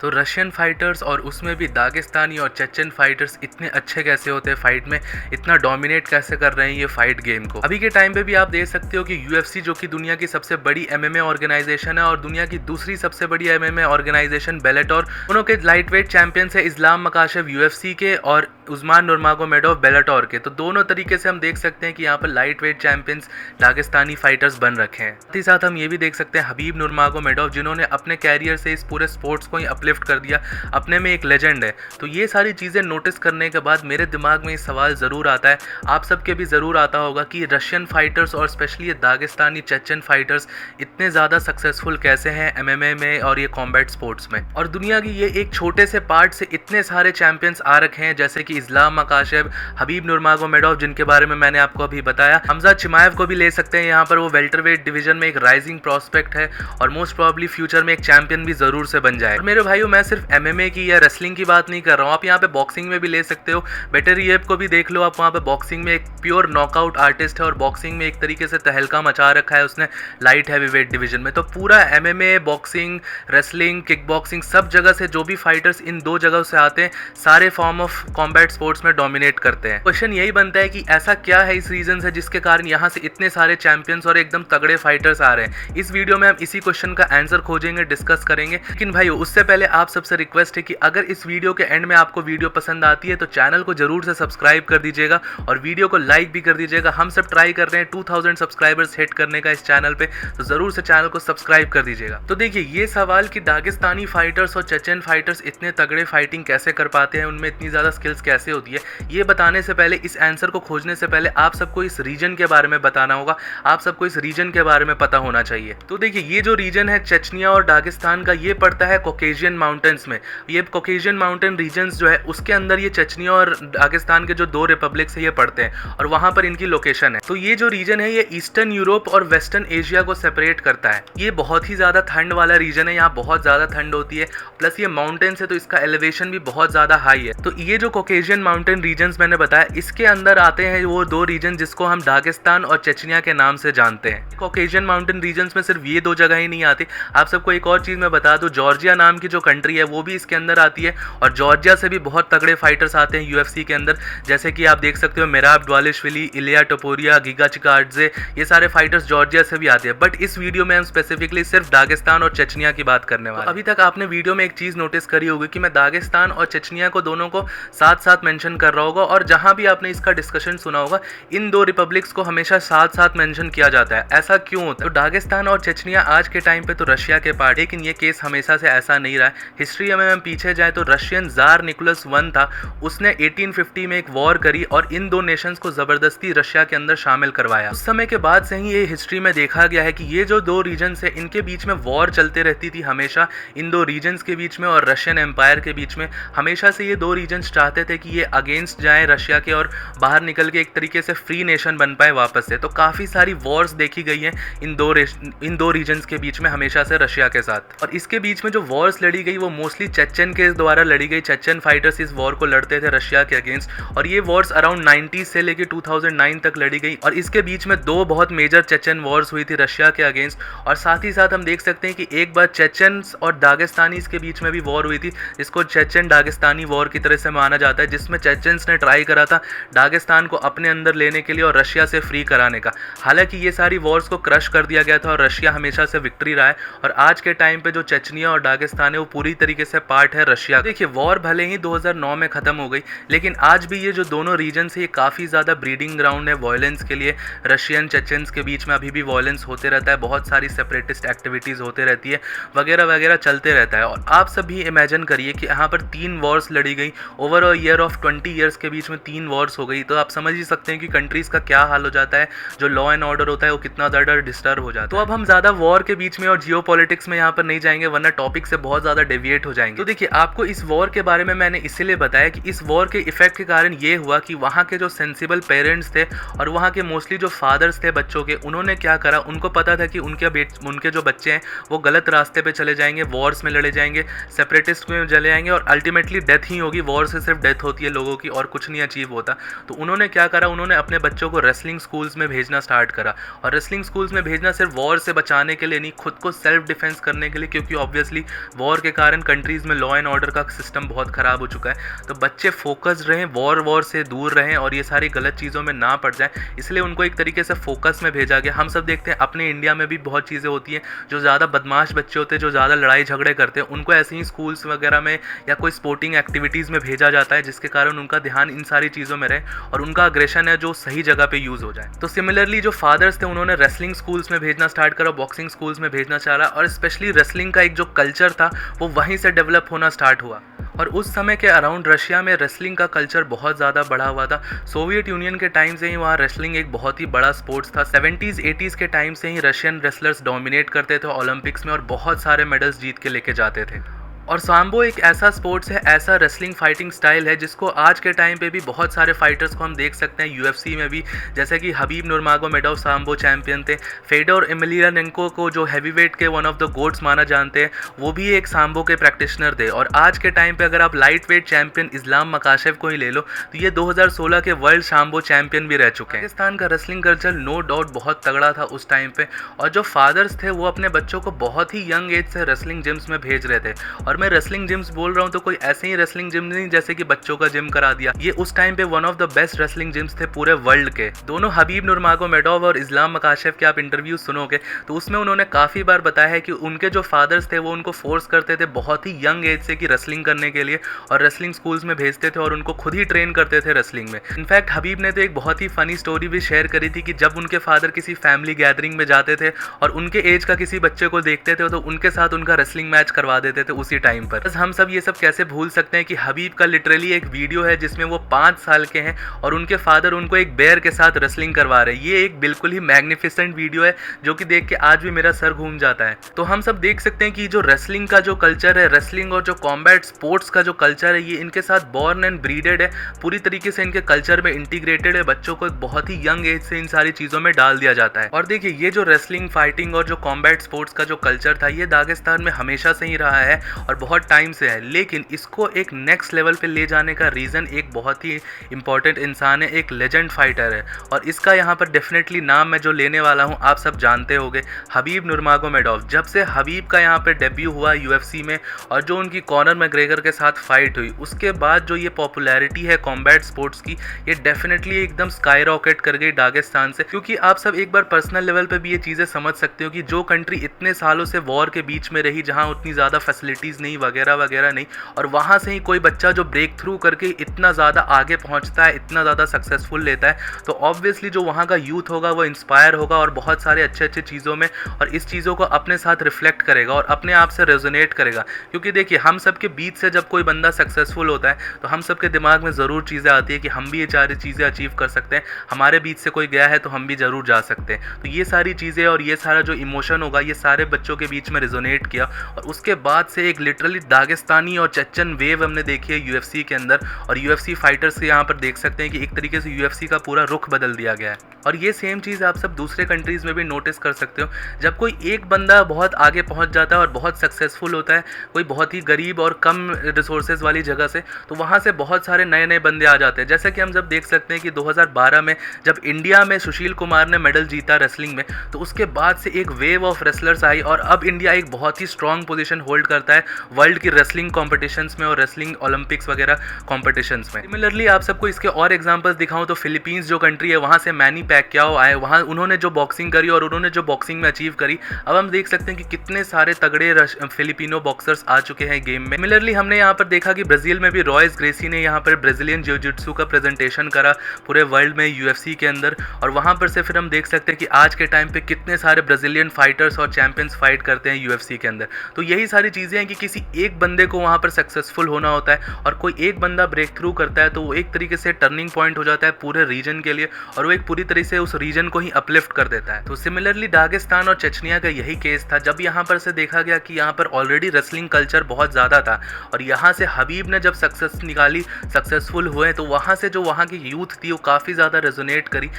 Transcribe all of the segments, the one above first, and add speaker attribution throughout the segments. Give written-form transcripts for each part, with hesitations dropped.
Speaker 1: तो Russian fighters और उसमें भी दागिस्तानी और चेचन फाइटर्स इतने अच्छे कैसे होते हैं फाइट में, इतना डोमिनेट कैसे कर रहे हैं ये फाइट गेम को। अभी के टाइम पे भी आप देख सकते हो कि यूएफसी जो कि दुनिया की सबसे बड़ी एमएमए ऑर्गेनाइजेशन है और दुनिया की दूसरी सबसे बड़ी एमएमए ऑर्गेनाइजेशन बेलाटोर, दोनों के लाइट वेट चैंपियंस है इस्लाम मकाशेव यूएफसी के और उस्मान नुरमागोमेडोव बेलाटोर के। तो दोनों तरीके से हम देख सकते हैं कि यहाँ पर light weight champions Dagestani fighters बन रखे हैं। साथ ही साथ हम ये भी देख सकते हैं हबीब नुरमागोमेडोव, जिन्होंने अपने कैरियर से इस पूरे स्पोर्ट्स को ही अपलिफ्ट कर दिया, अपने में एक लेजेंड है। तो ये सारी चीज़ें नोटिस करने के बाद मेरे दिमाग में ये सवाल ज़रूर आता है, आप सबके भी ज़रूर आता होगा कि रशियन फाइटर्स और स्पेशली ये दागिस्तानी चेचन फाइटर्स इतने ज़्यादा सक्सेसफुल कैसे हैं एमएमए में और ये कॉम्बैट स्पोर्ट्स में। और दुनिया की ये एक छोटे से पार्ट से इतने सारे चैंपियंस आ रखे हैं, जैसे कि इस्लाम मकाशेव, हबीब नुरमागोमेडोव जिनके बारे में मैंने आपको अभी बताया, हमजा चिमाएव को भी ले सकते हैं यहाँ पर। वो वेल्टरवेट डिवीजन में एक राइजिंग प्रोस्पेक्ट है और मोस्ट प्रोबेबली फ्यूचर में एक चैंपियन भी ज़रूर से बन जाए। और मेरे भाइयों, मैं सिर्फ एमएमए की या रेसलिंग की बात नहीं कर रहा हूँ, आप यहाँ पे बॉक्सिंग में भी ले सकते हो। बेटरयेव को भी देख लो आप, वहाँ पे बॉक्सिंग में एक प्योर नॉकआउट आर्टिस्ट है और बॉक्सिंग में एक तरीके से तहलका मचा रखा है उसने लाइट हैवी वेट डिवीजन में। तो पूरा MMA, boxing, wrestling, kick boxing, सब जगह से जो भी फाइटर्स इन दो जगहों से आते हैं, सारे फॉर्म ऑफ कॉम्बैट स्पोर्ट्स में डोमिनेट करते हैं। क्वेश्चन यही बनता है कि ऐसा क्या है इस रीजन से जिसके कारण यहाँ से इतने सारे चैंपियंस और एकदम तगड़े फाइटर्स आ रहे हैं। इस वीडियो में हम इसी क्वेश्चन का आंसर खोजेंगे, डिस्कस करेंगे। लेकिन भाई उससे पहले आप सबसे रिक्वेस्ट है कि अगर इस वीडियो के एंड में आपको वीडियो पसंद आती है तो चैनल को जरूर से सब्सक्राइब कर दीजिएगा और वीडियो को लाइक भी कर दीजिएगा। हम सब ट्राई कर रहे हैं 2000 सब्सक्राइबर्स हिट करने का इस चैनल पे, तो जरूर से चैनल को सब्सक्राइब कर दीजिएगा। तो देखिए, ये सवाल कि दागिस्तानी फाइटर्स और चेचन फाइटर्स इतने तगड़े फाइटिंग कैसे कर पाते हैं, उनमें इतनी ज्यादा स्किल्स कैसे होती है, ये बताने से पहले, इस आंसर को खोजने से पहले आप सबको इस रीजन के बारे में बताना होगा, आप सबको इस रीजन के बारे में पता होना चाहिए। तो देखिए, ये जो रीजन है चेचनिया और दागिस्तान का, ये पड़ता है कॉकेशियन माउंटेन्स में। ये कॉकेशियन माउंटेन रीजन्स जो है उसके अंदर ये चेचनिया और दागिस्तान के जो दो रिपब्लिक्स है ये पड़ते हैं और वहां पर इनकी लोकेशन है। तो ये जो रीजन है ये ईस्टर्न यूरोप और वेस्टर्न एशिया को सेपरेट करता है। ये बहुत ही ज्यादा ठंड वाला रीजन है, यहाँ बहुत ज्यादा ठंड होती है, प्लस ये माउंटेन्स है तो इसका एलिवेशन भी बहुत ज्यादा हाई है। तो ये जो कॉकेशियन माउंटेन रीजन्स मैंने बताया, इसके अंदर आते हैं वो दो रीजन जिसको हम दागिस्तान और चेचनिया के नाम से जानते हैं। कॉकेशियन माउंटेन रीजन्स में सिर्फ ये दो जगह ही नहीं आती, आप सबको एक और चीज मैं बता दूं, जॉर्जिया नाम की जो कंट्री है वो भी इसके अंदर आती है और जॉर्जिया से भी बहुत तगड़े फाइटर्स आते हैं यूएफसी के अंदर, जैसे कि आप देख सकते हो मेराब ड्वालिशविली, इलिया टोपुरिया, गिगा चिकार्डजे, ये सारे फाइटर्स जॉर्जिया से भी आते हैं। बट इस वीडियो में हम स्पेसिफिकली सिर्फ दागिस्तान और चेचनिया की बात करने वाले हैं। अभी तक आपने वीडियो में एक चीज नोटिस करी होगी कि मैं दागिस्तान और चेचनिया को दोनों को साथ साथ मेंशन कर रहा होगा और जहां भी आपने इसका डिस्कशन सुना होगा, इन दो रिपब्लिक्स को हमेशा साथ साथ मेंशन किया जाता है। ऐसा क्यों होता है? तो दागिस्तान और चेचनिया आज के टाइम पे तो रशिया के पार्ट, लेकिन ये केस हमेशा से ऐसा नहीं रहा है। हिस्ट्री में हम पीछे जाए तो रशियन जार निकोलस वन था, उसने 1850 में एक वॉर करी और इन दो नेशंस को जबरदस्ती रशिया के अंदर शामिल करवाया। उस समय के बाद से ही ये हिस्ट्री में देखा गया है कि ये जो दो रीजन्स है इनके बीच में वॉर चलते रहती थी हमेशा, इन दो रीजन्स के बीच में और रशियन एम्पायर के बीच में। हमेशा से ये दो रीजन्स चाहते थे कि ये अगेंस्ट जाए रशिया के और बाहर निकल के एक तरीके से फ्री नेशन बन पाए वापस से। तो काफी सारी वॉर्स देखी गई है इन दो रीजन्स के बीच में हमेशा से रशिया के साथ। और इसके बीच में जो वॉर्स लड़ी गई वो मोस्टली चेचन के द्वारा लड़ी गई। चेचन फाइटर्स इस वॉर को लड़ते थे रशिया के अगेंस्ट और ये वॉर्स अराउंड 90 से लेके 2009 तक लड़ी गई और इसके बीच में दो बहुत मेजर चेचन वॉर्स हुई थी रशिया के अगेंस्ट। और साथ ही साथ हम देख सकते हैं कि एक बार चेचन और दागिस्तानीज के बीच में भी वॉर हुई थी, जिसको चेचन दागिस्तानी वॉर की तरह से माना जाता है, जिसमें चेचन्स ने ट्राई करा था दागिस्तान को अपने अंदर लेने के लिए और रशिया से फ्री कराने का। हालांकि ये सारी वॉर्स को क्रश कर दिया गया था और रशिया हमेशा से विक्ट्री रहा है और आज के टाइम पे जो चेचनिया और दागिस्तान है वो पूरी तरीके से पार्ट है रशिया। देखिए, वॉर भले ही 2009 में खत्म हो गई, लेकिन आज भी ये जो दोनों रीजन है ये काफी ज्यादा ब्रीडिंग ग्राउंड है वॉयलेंस के लिए। रशियन चेचन्स के बीच में अभी भी वॉयलेंस होते रहता है, बहुत सारी सेपरेटिस्ट एक्टिविटीज होते रहती है, वगैरह वगैरह चलते रहता है। और आप सब भी इमेजिन करिए कि यहाँ पर 3 वॉर्स लड़ी गई over a year of 20 years के बीच में 3 वॉर्स हो गई, तो आप समझ ही सकते हैं कि कंट्रीज का क्या हाल हो जाता है, जो लॉ एंड ऑर्डर होता है वो कितना ज्यादा डिस्टर्ब हो जाता है। तो अब हम ज्यादा वॉर के बीच में और जियोपॉलिटिक्स में यहाँ पर नहीं जाएंगे, वरना टॉपिक से बहुत ज्यादा डेविएट हो जाएंगे। तो देखिए, आपको इस वॉर के बारे में मैंने इसीलिए बताया कि इस वॉर के इफेक्ट के कारण ये हुआ कि वहाँ के जो सेंसिबल पेरेंट्स थे और वहाँ के मोस्टली जो फादर्स थे बच्चों के, उन्होंने क्या करा, उनको पता था कि उनके जो बच्चे हैं वो गलत रास्ते पे चले जाएंगे, वॉर्स में लड़े जाएंगे, सेपरेटिस्ट में चले जाएंगे और अल्टीमेटली डेथ ही होगी, वॉर से सिर्फ डेथ होती है लोगों की और कुछ नहीं अचीव होता। तो उन्होंने क्या करा, उन्होंने अपने बच्चों को रेसलिंग स्कूल्स में भेजना स्टार्ट करा। और रेसलिंग स्कूल्स में भेजना सिर्फ वॉर से बचाने के लिए नहीं, खुद को सेल्फ डिफेंस करने के लिए, क्योंकि ऑब्वियसली वॉर के कारण कंट्रीज़ में लॉ एंड ऑर्डर का सिस्टम बहुत ख़राब हो चुका है। तो बच्चे फोकस्ड रहें, वॉर से दूर रहें और ये सारी गलत चीज़ों में ना पड़ जाए, इसलिए उनको एक तरीके से फोकस में भेजा गया। हम सब देखते हैं अपने इंडिया में भी बहुत चीज़ें होती हैं, जो ज़्यादा बदमाश बच्चे होते हैं, जो ज़्यादा लड़ाई झगड़े करते हैं, उनको ऐसे ही स्कूल्स वगैरह में या कोई स्पोर्टिंग एक्टिविटीज़ में भेजा जाता है, जिसके कारण उनका ध्यान इन सारी चीज़ों में रहे और उनका अग्रेशन है जो सही जगह पे यूज़ हो जाए। तो सिमिलरली जो फादर्स थे उन्होंने रेसलिंग स्कूल्स में भेजना स्टार्ट करा, बॉक्सिंग स्कूल्स में भेजना चाह रहा, और स्पेशली रेसलिंग का एक जो कल्चर था वो वहीं से डेवलप होना स्टार्ट हुआ। और उस समय के अराउंड रशिया में रेसलिंग का कल्चर बहुत ज़्यादा बढ़ा हुआ था। सोवियत यूनियन के टाइम से ही वहाँ रेसलिंग एक बहुत ही बड़ा स्पोर्ट्स था। 70s 80s के टाइम से ही रशियन रेसलर्स डोमिनेट करते थे ओलंपिक्स में और बहुत सारे मेडल्स जीत के लेके जाते थे। और सांबो एक ऐसा स्पोर्ट्स है, ऐसा रेसलिंग फाइटिंग स्टाइल है जिसको आज के टाइम पे भी बहुत सारे फाइटर्स को हम देख सकते हैं यूएफसी में भी, जैसे कि हबीब नूरमागोमेडोव सांबो चैंपियन थे। फेडोर एमिलियानेंको को जो हैवीवेट के वन ऑफ द गोट्स माना जानते हैं, वो भी एक सांबो के प्रैक्टिशनर थे। और आज के टाइम पे अगर आप लाइट वेट चैंपियन इस्लाम मकाशेव को ही ले लो तो ये 2016 के वर्ल्ड सांबो चैंपियन भी रह चुके हैं। पाकिस्तान का रेसलिंग कल्चर नो डाउट बहुत तगड़ा था उस टाइम पे, और जो फादर्स थे वो अपने बच्चों को बहुत ही यंग एज से रेसलिंग जिम्स में भेज रहे थे। और मैं रेसलिंग जिम्स बोल रहा हूँ तो कोई ऐसे ही रेसलिंग जिम नहीं जैसे कि बच्चों का जिम करा दिया, ये उस टाइम पे one of the best wrestling gyms थे पूरे वर्ल्ड के। दोनों हबीब नूरमागोमेडोव और इस्लाम मकाशेव के आप इंटरव्यू सुनोगे तो उसमें उन्होंने काफ़ी बार बताया है कि उनके जो फादर्स थे वो उनको फोर्स करते थे बहुत ही यंग एज से कि रेसलिंग करने के लिए, और रेसलिंग स्कूल्स में भेजते थे और उनको खुद ही ट्रेन करते थे रेसलिंग में। इनफैक्ट हबीब ने तो एक बहुत ही फनी स्टोरी भी शेयर करी थी कि जब उनके फादर किसी फैमिली गैदरिंग में जाते थे और उनके एज का किसी बच्चे को देखते थे तो उनके साथ उनका रेसलिंग मैच करवा देते थे उसी टाइम पर। हम सब ये सब कैसे भूल सकते हैं कि हबीब का लिटरली एक वीडियो है जिसमें वो 5 साल के हैं और उनके फादर उनको एक बेयर के साथ रेसलिंग करवा रहे हैं। ये एक बिल्कुल ही मैग्निफिसेंट वीडियो है जो कि देख के आज भी मेरा सर घूम जाता है। तो हम सब देख सकते हैं कि जो रेसलिंग का जो कल्चर है, रेसलिंग और जो कॉम्बैट स्पोर्ट्स का जो कल्चर है, ये इनके साथ बॉर्न एंड ब्रीडेड है, पूरी तरीके से इनके कल्चर में इंटीग्रेटेड है। बच्चों को बहुत ही यंग एज से इन सारी चीजों में डाल दिया जाता है। और देखिए ये जो रेसलिंग, फाइटिंग और जो कॉम्बैट स्पोर्ट्स का जो कल्चर था, ये दागिस्तान में हमेशा से ही रहा है और बहुत टाइम से है, लेकिन इसको एक नेक्स्ट लेवल पे ले जाने का रीज़न एक बहुत ही इंपॉर्टेंट इंसान है, एक लेजेंड फाइटर है। और इसका यहाँ पर डेफिनेटली नाम मैं जो लेने वाला हूँ आप सब जानते होंगे, हबीब नूरमागोमेडोव। जब से हबीब का यहाँ पर डेब्यू हुआ यूएफसी में और जो उनकी कॉनर मैग्रेगर के साथ फाइट हुई, उसके बाद जो ये पॉपुलैरिटी है कॉम्बैट स्पोर्ट्स की, ये डेफिनेटली एकदम स्काई रॉकेट कर गई दागिस्तान से। क्योंकि आप सब एक बार पर्सनल लेवल पे भी ये चीज़ें समझ सकते हो कि जो कंट्री इतने सालों से वॉर के बीच में रही, जहाँ उतनी ज़्यादा फैसिलिटीज़ नहीं वगैरह वगैरह नहीं, और वहाँ से ही कोई बच्चा जो ब्रेक थ्रू करके इतना ज़्यादा आगे पहुँचता है, इतना ज़्यादा सक्सेसफुल लेता है, तो ऑब्वियसली जो वहाँ का यूथ होगा वो इंस्पायर होगा और बहुत सारे अच्छे अच्छे चीज़ों में, और इस चीज़ों को अपने साथ रिफ्लेक्ट करेगा और अपने आप से रेजोनेट करेगा। क्योंकि देखिए हम सब के बीच से जब कोई बंदा सक्सेसफुल होता है तो हम सब के दिमाग में ज़रूर चीज़ें आती है कि हम भी ये सारी चीज़ें अचीव कर सकते हैं, हमारे बीच से कोई गया है तो हम भी ज़रूर जा सकते हैं। तो ये सारी चीज़ें और ये सारा जो इमोशन होगा ये सारे बच्चों के बीच में रेजोनेट किया, और उसके बाद से एक लिटरली दागिस्तानी और चेचन वेव हमने देखी है यूएफसी के अंदर। और यूएफसी फाइटर्स के यहाँ पर देख सकते हैं कि एक तरीके से यूएफसी का पूरा रुख बदल दिया गया है। और ये सेम चीज़ आप सब दूसरे कंट्रीज़ में भी नोटिस कर सकते हो। जब कोई एक बंदा बहुत आगे पहुँच जाता है और बहुत सक्सेसफुल होता है, कोई बहुत ही गरीब और कम रिसोर्सेज वाली जगह से, तो वहाँ से बहुत सारे नए नए बंदे आ जाते हैं। जैसे कि हम जब देख सकते हैं कि 2012 में जब इंडिया में सुशील कुमार ने मेडल जीता रेसलिंग में, तो उसके बाद से एक वेव ऑफ रेसलर्स आई और अब इंडिया एक बहुत ही स्ट्रॉन्ग पोजीशन होल्ड करता है वर्ल्ड की रेसलिंग कॉम्पिटिशन्स में और रेसलिंग ओलंपिक्स वगैरह कॉम्पिटिशन्स में। सिमिलरली आप सबको इसके और एग्जांपल्स दिखाऊं तो फिलीपींस जो कंट्री है, वहाँ से मैनी पैक्याओ आए, वहाँ उन्होंने जो बॉक्सिंग करी और उन्होंने जो बॉक्सिंग में अचीव करी, अब हम देख सकते हैं कि कितने सारे तगड़े फिलिपिनो बॉक्सर्स आ चुके हैं गेम में। सिमिलरली हमने यहाँ पर देखा कि ब्राज़ील में भी रॉयस ग्रेसी ने यहाँ पर ब्राज़ीलियन जिu-जित्सु का प्रेजेंटेशन करा पूरे वर्ल्ड में यूएफसी के अंदर, और वहाँ पर से फिर हम देख सकते हैं कि आज के टाइम पे कितने सारे ब्राज़ीलियन फाइटर्स और चैंपियंस फाइट करते हैं यूएफसी के अंदर। तो यही सारी चीज़ें हैं कि किसी एक बंदे को वहाँ पर सक्सेसफुल होना होता है और कोई एक बंदा ब्रेक थ्रू करता है तो वो एक तरीके से टर्निंग पॉइंट हो जाता है पूरे रीजन के लिए, और वो एक पूरी तरीके से उस रीजन को ही अपलिफ्ट कर देता है। तो सिमिलरली दागिस्तान और चेचनिया का यही केस था, जब यहाँ पर से देखा गया कि यहाँ पर ऑलरेडी रेसलिंग कल्चर बहुत ज़्यादा था और यहाँ से हबीब ने जब सक्सेस निकाली, सक्सेसफुल हुए, तो वहाँ से जो वहाँ की यूथ थी वो काफ़ी ज़्यादा रेजोनेट करी।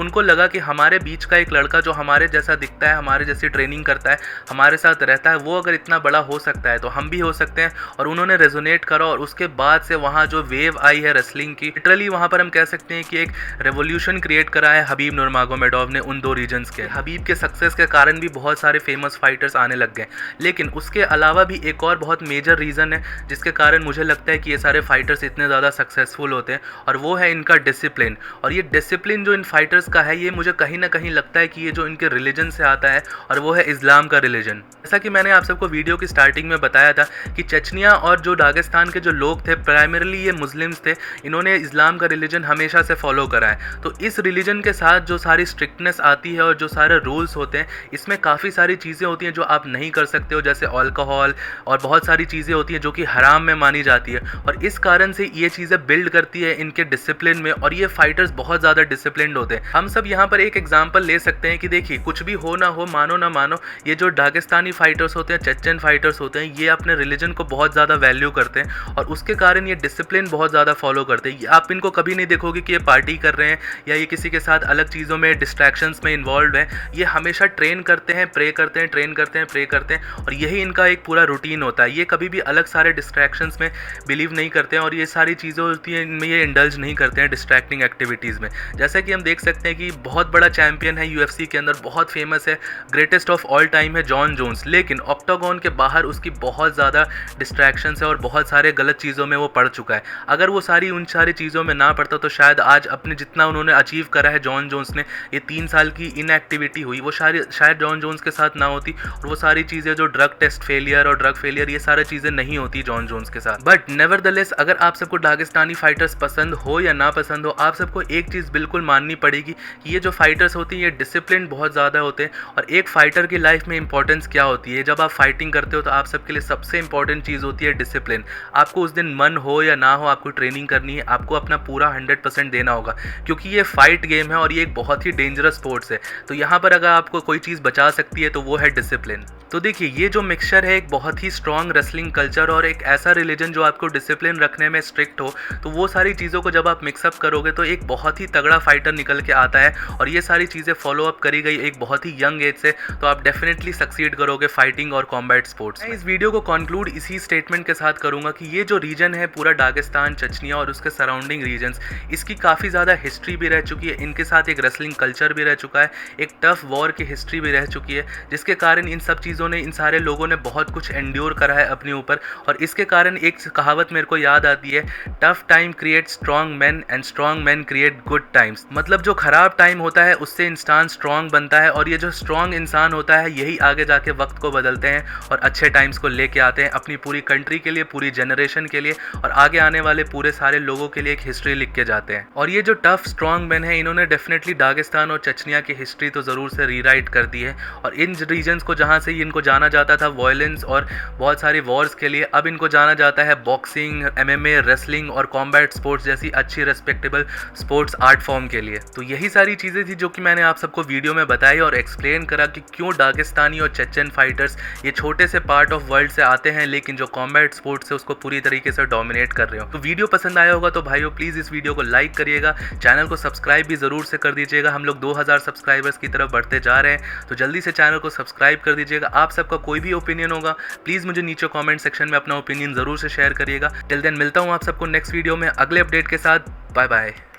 Speaker 1: उनको लगा कि हमारे बीच का एक लड़का जो हमारे जैसा दिखता है, हमारे जैसी ट्रेनिंग करता है, हमारे साथ रहता है, वो अगर इतना बड़ा हो सकता है तो हम भी हो सकते हैं, और उन्होंने रेजोनेट करा और उसके बाद से वहाँ जो वेव आई है रेसलिंग की, लिटरली वहाँ पर हम कह सकते हैं कि एक रेवोल्यूशन क्रिएट करा है हबीब नूरमागोमेडोव ने उन दो रीजन्स के। हबीब के सक्सेस के कारण भी बहुत सारे फेमस फाइटर्स आने लग गए, लेकिन उसके अलावा भी एक और बहुत मेजर रीज़न है जिसके कारण मुझे लगता है कि ये सारे फाइटर्स इतने ज़्यादा सक्सेसफुल होते हैं, और वो है इनका डिसिप्लिन। और ये डिसिप्लिन जो इन फाइटर्स का है, ये मुझे कहीं ना कहीं लगता है कि ये जो इनके रिलीजन से आता है, और वो है इस्लाम का रिलीजन। जैसा कि मैंने आप सबको वीडियो की स्टार्टिंग में बताया था कि चेचनिया और जो दागिस्तान के जो लोग थे, प्राइमरली ये मुस्लिम्स थे, इन्होंने इस्लाम का रिलीजन हमेशा से फॉलो करा है। तो इस रिलीजन के साथ जो सारी स्ट्रिक्टनेस आती है और जो सारे रूल्स होते हैं, इसमें काफ़ी सारी चीज़ें होती हैं जो आप नहीं कर सकते हो, जैसे अल्कोहल और बहुत सारी चीज़ें होती हैं जो कि हराम में मानी जाती है, और इस कारण से ये चीज़ें बिल्ड करती है इनके डिसिप्लिन में, और ये फाइटर्स बहुत ज़्यादा डिसिप्लिन्ड होते हैं। हम सब यहाँ पर एक एग्जाम्पल ले सकते हैं कि देखिए, कुछ भी हो ना हो, मानो ना मानो, ये जो दागिस्तानी फाइटर्स होते हैं, चेचन फाइटर्स होते हैं, ये अपने रिलीजन को बहुत ज़्यादा वैल्यू करते हैं, और उसके कारण ये डिसिप्लिन बहुत ज़्यादा फॉलो करते हैं। आप इनको कभी नहीं देखोगे कि ये पार्टी कर रहे हैं या ये किसी के साथ अलग चीज़ों में, डिस्ट्रैक्शंस में इन्वॉल्व हैं। ये हमेशा ट्रेन करते हैं, प्रे करते हैं, ट्रेन करते हैं, प्रे करते हैं, और यही इनका एक पूरा रूटीन होता है। ये कभी भी अलग सारे डिस्ट्रैक्शंस में बिलीव नहीं करते हैं, और ये सारी चीज़ें होती हैं इनमें ये इंडल्ज नहीं करते हैं डिस्ट्रैक्टिंग एक्टिविटीज़ में। जैसा कि हम देख सकते हैं कि बहुत बड़ा चैंपियन है यूएफसी के अंदर, बहुत फेमस है, ग्रेटेस्ट ऑफ ऑल टाइम है जॉन जोन्स, लेकिन ऑक्टागोन के बाहर उसकी बहुत ज़्यादा डिस्ट्रैक्शंस है और बहुत सारे गलत चीज़ों में वो पड़ चुका है। अगर वो उन सारी चीज़ों में ना पड़ता तो शायद आज अपने जितना उन्होंने अचीव करा है जॉन जोन्स ने, ये 3 साल की इनएक्टिविटी हुई, वो शायद जॉन जोन्स के साथ ना होती, और वो सारी चीज़ें जो ड्रग टेस्ट फेलियर और ड्रग फेलियर, ये सारी चीज़ें नहीं होती जॉन जोन्स के साथ। बट नेवरदलेस, अगर आप सबको दागिस्तानी फाइटर्स पसंद हो या ना पसंद हो, आप सबको एक चीज़ बिल्कुल माननी पड़ेगी कि ये जो फाइटर्स होती हैं, ये डिसिप्लिन बहुत ज़्यादा होते हैं। और एक फाइटर की लाइफ में इंपॉर्टेंस क्या होती है, जब आप फाइटिंग करते हो तो आप सबके लिए सबसे इंपॉर्टेंट चीज़ होती है डिसिप्लिन। आपको उस दिन मन हो या ना हो, आपको ट्रेनिंग करनी है, आपको अपना पूरा 100% देना होगा, क्योंकि ये फाइट गेम है और ये एक बहुत ही डेंजरस स्पोर्ट्स है। तो यहाँ पर अगर आपको कोई चीज़ बचा सकती है तो वो है डिसिप्लिन। तो देखिए, ये जो मिक्सचर है एक बहुत ही स्ट्रॉन्ग रेसलिंग कल्चर और एक ऐसा रिलीजन जो आपको डिसिप्लिन रखने में स्ट्रिक्ट हो, तो वो सारी चीज़ों को जब आप मिक्सअप करोगे तो एक बहुत ही तगड़ा फाइटर निकल के आता है। और ये सारी चीज़ें फॉलो अप करी गई एक बहुत ही यंग एज से, तो आप डेफिनेटली सक्सीड करोगे फाइटिंग और कॉम्बैट स्पोर्ट्स। मैं इस वीडियो को कंक्लूड इसी स्टेटमेंट के साथ करूँगा कि ये जो रीजन है पूरा दागिस्तान, चेचनिया और उसके सराउंडिंग रीजन्स, इसकी काफ़ी ज़्यादा हिस्ट्री भी रह चुकी है, इनके साथ एक रेसलिंग कल्चर भी रह चुका है, एक टफ वॉर की हिस्ट्री भी रह चुकी है, जिसके कारण इन सब चीज़ों ने, इन सारे लोगों ने बहुत कुछ एंड्योर करा है अपने ऊपर। और इसके कारण एक कहावत मेरे को याद आती है, tough time create strong man and strong man create good times. मतलब जो खराब टाइम होता है उससे इंसान स्ट्रॉन्ग बनता है, और ये जो स्ट्रॉन्ग इंसान होता है यही आगे जाके वक्त को बदलते हैं और अच्छे टाइम्स को लेके आते हैं अपनी पूरी कंट्री के लिए, पूरी जनरेशन के लिए, और आगे आने वाले पूरे सारे लोगों के लिए एक हिस्ट्री लिख के जाते हैं। और ये जो टफ स्ट्रॉन्ग मैन है, इन्होंने डेफिनेटली दागिस्तान और चेचनिया की हिस्ट्री तो ज़रूर से रीराइट कर दी है, और इन रीजन्स को जहाँ से इनको जाना जाता था वायलेंस और बहुत सारी वॉर्स के लिए, अब इनको जाना जाता है बॉक्सिंग, MMA, रेसलिंग और कॉम्बैट स्पोर्ट्स जैसी अच्छी रेस्पेक्टेबल स्पोर्ट्स आर्ट फॉर्म के लिए। तो यही सारी चीज़ें थी जो कि मैंने आप सबको वीडियो में बताई और एक्सप्लेन करा कि क्यों दागिस्तानी और चेचन फाइटर्स ये छोटे से पार्ट ऑफ वर्ल्ड से आते हैं, लेकिन जो कॉम्बैट स्पोर्ट्स है उसको पूरी तरीके से डोमिनेट कर रहे हो। तो वीडियो पसंद आया होगा तो भाइयों प्लीज़ इस वीडियो को लाइक करिएगा, चैनल को सब्सक्राइब भी ज़रूर से कर दीजिएगा। हम लोग 2000 सब्सक्राइबर्स की तरफ बढ़ते जा रहे हैं, तो जल्दी से चैनल को सब्सक्राइब कर दीजिएगा। आप सबका कोई भी ओपिनियन होगा प्लीज़ मुझे नीचे कमेंट सेक्शन में अपना ओपिनियन ज़रूर से शेयर करिएगा। टिल देन मिलता हूँ आप सबको नेक्स्ट वीडियो में अगले अपडेट के साथ। Bye bye.